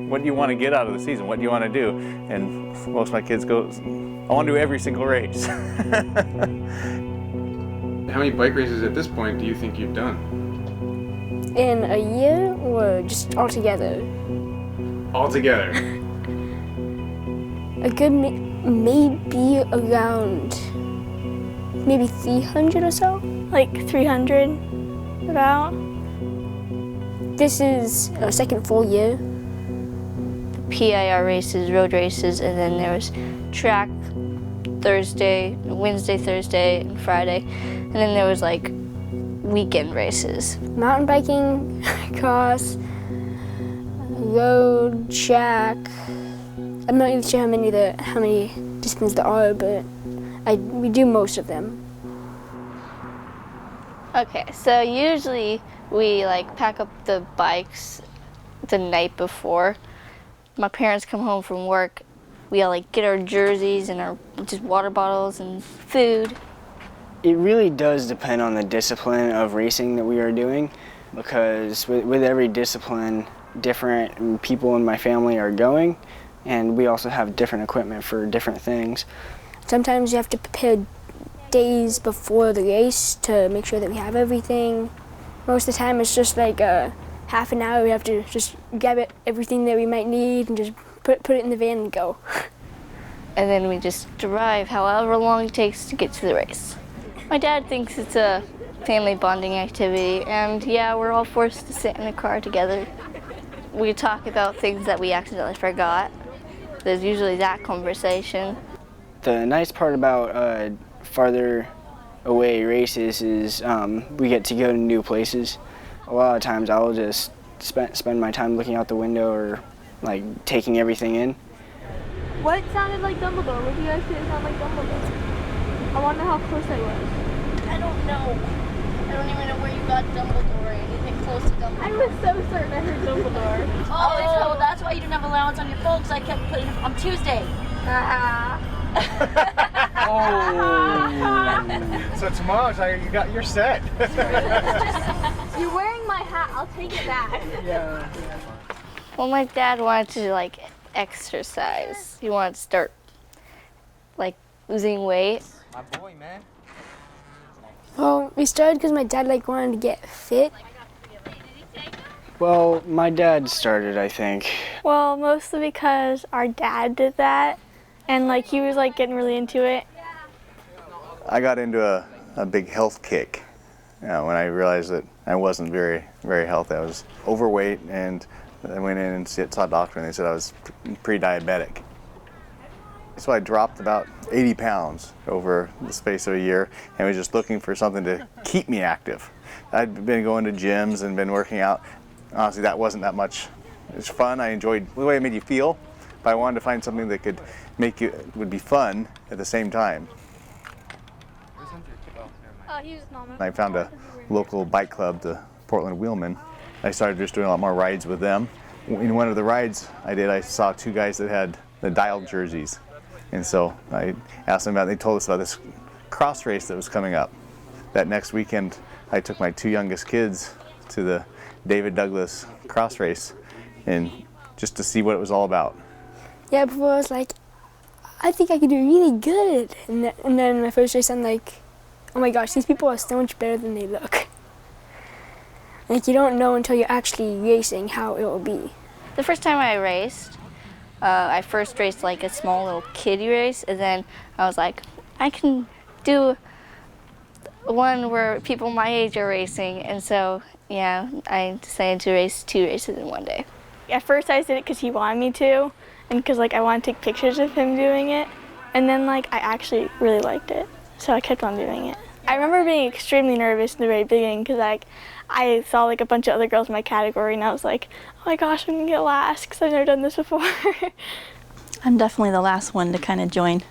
what do you want to get out of the season? What do you want to do? And most of my kids go, I want to do every single race. How many bike races at this point do you think you've done? In a year or just altogether? Altogether. A good maybe around maybe 300 or so. Like 300 about. This is our second full year. PIR races, road races, and then there was track Thursday, Wednesday, Thursday, and Friday. And then there was like weekend races. Mountain biking, cross, road, track. I'm not even sure how many disciplines there are, but we do most of them. Okay, so usually we like pack up the bikes the night before. My parents come home from work. We all like get our jerseys and our just water bottles and food. It really does depend on the discipline of racing that we are doing, because with every discipline, different people in my family are going, and we also have different equipment for different things. Sometimes you have to prepare days before the race to make sure that we have everything. Most of the time it's just like half an hour. We have to just grab everything that we might need and just put it in the van and go. And then we just drive however long it takes to get to the race. My dad thinks it's a family bonding activity, and yeah, we're all forced to sit in a car together. We talk about things that we accidentally forgot. There's usually that conversation. The nice part about farther away races is we get to go to new places. A lot of times I'll just spend my time looking out the window or like taking everything in. What sounded like Dumbledore? What do you guys say sounded like Dumbledore? I wonder how close I was. I don't know. I don't even know where you got Dumbledore or anything close to Dumbledore. I was so certain I heard Dumbledore. Oh, so that's why you didn't have allowance on your phone, because I kept putting it on Tuesday. So tomorrow, you're set. You're wearing my hat. I'll take it back. Yeah. Well, my dad wanted to like exercise. He wanted to start like losing weight. My boy, man. Well, we started because my dad wanted to get fit. Well, my dad started, I think. Well, mostly because our dad did that, and like he was like getting really into it. I got into a big health kick when I realized that I wasn't very, very healthy. I was overweight, and I went in and saw a doctor, and they said I was pre-diabetic. So I dropped about 80 pounds over the space of a year, and was just looking for something to keep me active. I'd been going to gyms and been working out. Honestly, that wasn't that much. It was fun. I enjoyed the way it made you feel, but I wanted to find something that could would be fun at the same time. I found a local bike club, the Portland Wheelmen. I started just doing a lot more rides with them. In one of the rides I did, I saw two guys that had the dialed jerseys. And so I asked them about it. They told us about this cross race that was coming up. That next weekend, I took my two youngest kids to the David Douglas cross race, and just to see what it was all about. Yeah, before I was like, I think I could do really good. And then my first race, I'm like, oh my gosh, these people are so much better than they look. Like, you don't know until you're actually racing how it will be. The first time I raced, I first raced like a small little kiddie race, and then I was like, I can do one where people my age are racing, and so yeah, I decided to race 2 races in one day. At first I did it because he wanted me to, and because like I wanted to take pictures of him doing it, and then like I actually really liked it, so I kept on doing it. I remember being extremely nervous in the very beginning because like I saw like a bunch of other girls in my category, and I was like, oh my gosh, I'm gonna get last because I've never done this before. I'm definitely the last one to kind of join.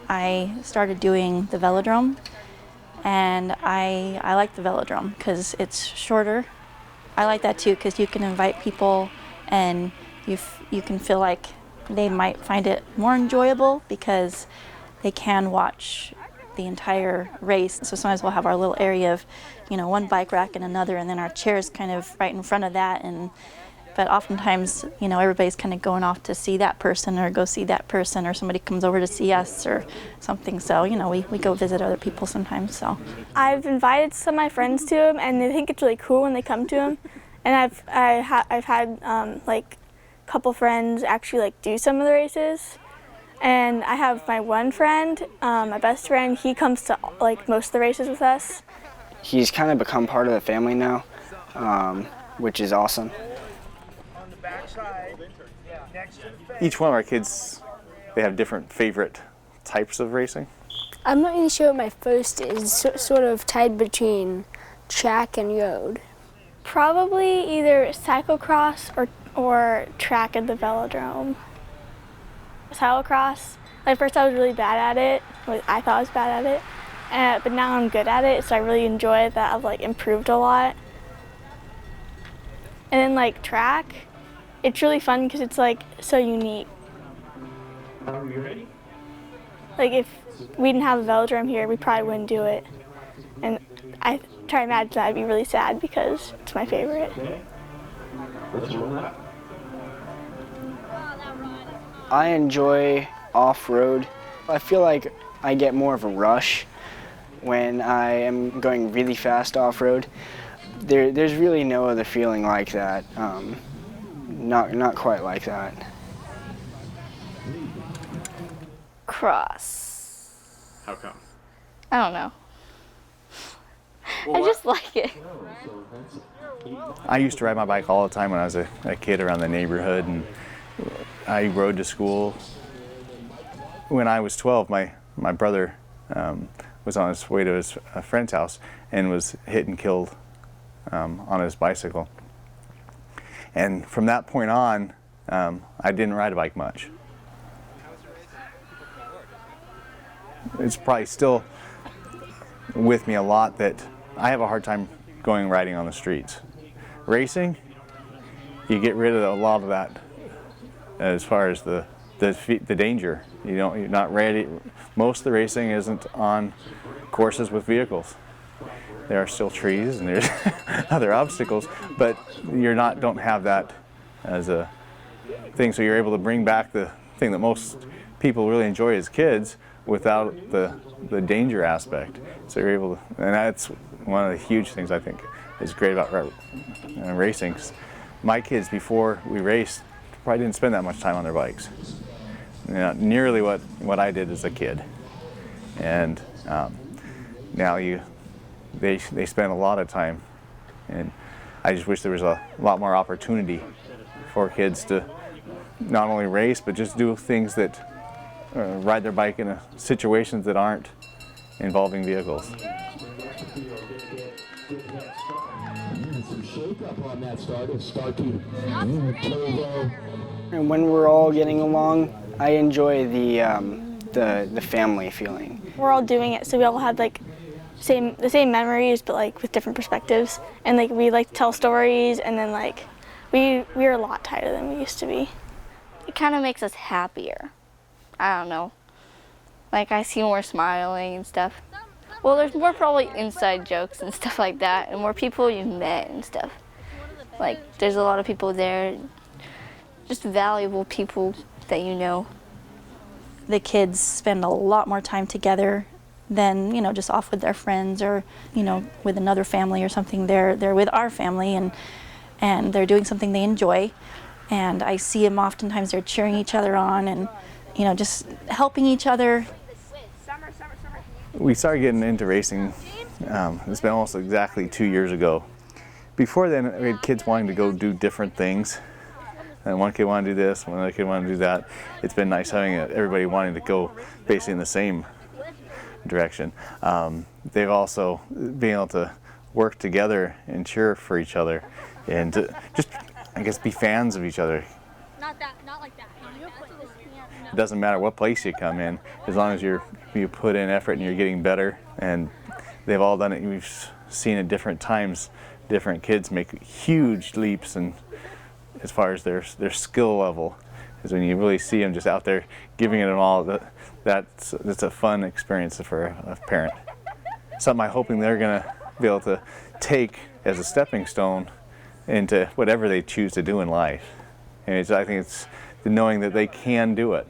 I started doing the velodrome, and I like the velodrome because it's shorter. I like that too because you can invite people, and you can feel like they might find it more enjoyable because they can watch the entire race. So sometimes we'll have our little area of, one bike rack and another, and then our chairs kind of right in front of that, and But oftentimes, you know, everybody's kind of going off to see that person or go see that person, or somebody comes over to see us or something. So, you know, we go visit other people sometimes. So I've invited some of my friends to them, and they think it's really cool when they come to them. And I've had like a couple friends actually like do some of the races. And I have my one friend, my best friend. He comes to like most of the races with us. He's kind of become part of the family now, which is awesome. Each one of our kids, they have different favorite types of racing. I'm not really sure what my first is. Sort of tied between track and road. Probably either cyclocross or track at the velodrome. Cyclocross, at first I was really bad at it. I thought I was bad at it, but now I'm good at it, so I really enjoy that. I've like improved a lot. And then like track, it's really fun because it's like so unique. Are we ready? Like if we didn't have a velodrome here, we probably wouldn't do it. And I try to imagine that I'd be really sad because it's my favorite. Let's roll that. I enjoy off-road. I feel like I get more of a rush when I am going really fast off-road. There's really no other feeling like that. Not quite like that. Cross. How come? I don't know. Well, I just like it. I used to ride my bike all the time when I was a kid around the neighborhood, and I rode to school. When I was 12, my brother was on his way to his friend's house and was hit and killed on his bicycle. And from that point on, I didn't ride a bike much. It's probably still with me a lot that I have a hard time going riding on the streets. Racing, you get rid of a lot of that as far as the danger. You're not ready. Most of the racing isn't on courses with vehicles. There are still trees and there's other obstacles, but don't have that as a thing. So you're able to bring back the thing that most people really enjoy as kids without the danger aspect. So you're able to, and that's one of the huge things I think is great about racing. My kids, before we raced, probably didn't spend that much time on their bikes. Nearly what I did as a kid. And now they spend a lot of time, and I just wish there was a lot more opportunity for kids to not only race but just do things that ride their bike in situations that aren't involving vehicles. And when we're all getting along, I enjoy the family feeling. We're all doing it, so we all have like the same memories, but like with different perspectives. And like we like to tell stories, and then like we're a lot tighter than we used to be. It kind of makes us happier. I don't know. Like I see more smiling and stuff. Well, there's more probably inside jokes and stuff like that, and more people you've met and stuff. Like there's a lot of people there, just valuable people that you know. the kids spend a lot more time together than, you know, just off with their friends or, you know, with another family or something. They're with our family and they're doing something they enjoy. And I see them oftentimes they're cheering each other on and, you know, just helping each other. We started getting into racing, it's been almost exactly 2 years ago. Before then, we had kids wanting to go do different things. And one kid wanted to do this, one other kid wanted to do that. It's been nice having everybody wanting to go basically in the same direction. They've also been able to work together and cheer for each other and to just, I guess, be fans of each other. Not like that. It doesn't matter what place you come in, as long as you put in effort and you're getting better. And they've all done it. We've seen at different times, different kids make huge leaps and as far as their skill level, is when you really see them just out there giving it all. That's a fun experience for a parent. Something I'm hoping they're going to be able to take as a stepping stone into whatever they choose to do in life. And I think it's the knowing that they can do it.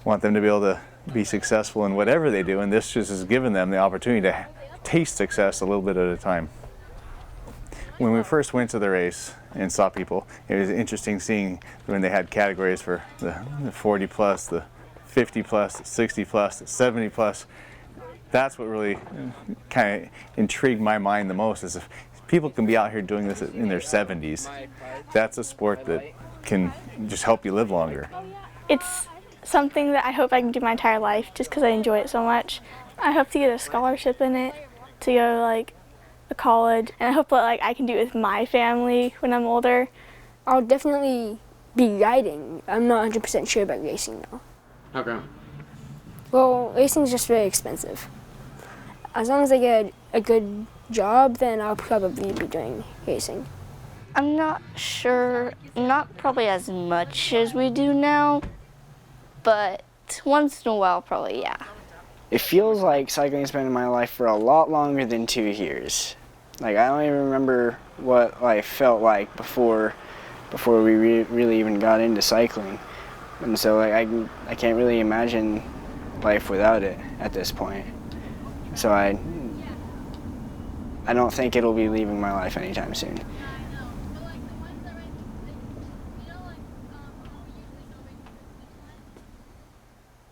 Want them to be able to be successful in whatever they do, and this just has given them the opportunity to taste success a little bit at a time. When we first went to the race and saw people, it was interesting seeing when they had categories for the 40 plus, the 50 plus, the 60 plus, the 70 plus. That's what really kind of intrigued my mind the most, is if people can be out here doing this in their 70s. That's a sport that can just help you live longer. It's something that I hope I can do my entire life just because I enjoy it so much. I hope to get a scholarship in it, to go to like a college, and I hope that like I can do it with my family when I'm older. I'll definitely be riding. I'm not 100% sure about racing though. How come? Well, racing is just very expensive. As long as I get a good job, then I'll probably be doing racing. I'm not sure, not probably as much as we do now, but once in a while, probably, yeah. It feels like cycling's been in my life for a lot longer than 2 years. Like, I don't even remember what life felt like before we really even got into cycling. And so like, I can't really imagine life without it at this point. So I don't think it'll be leaving my life anytime soon.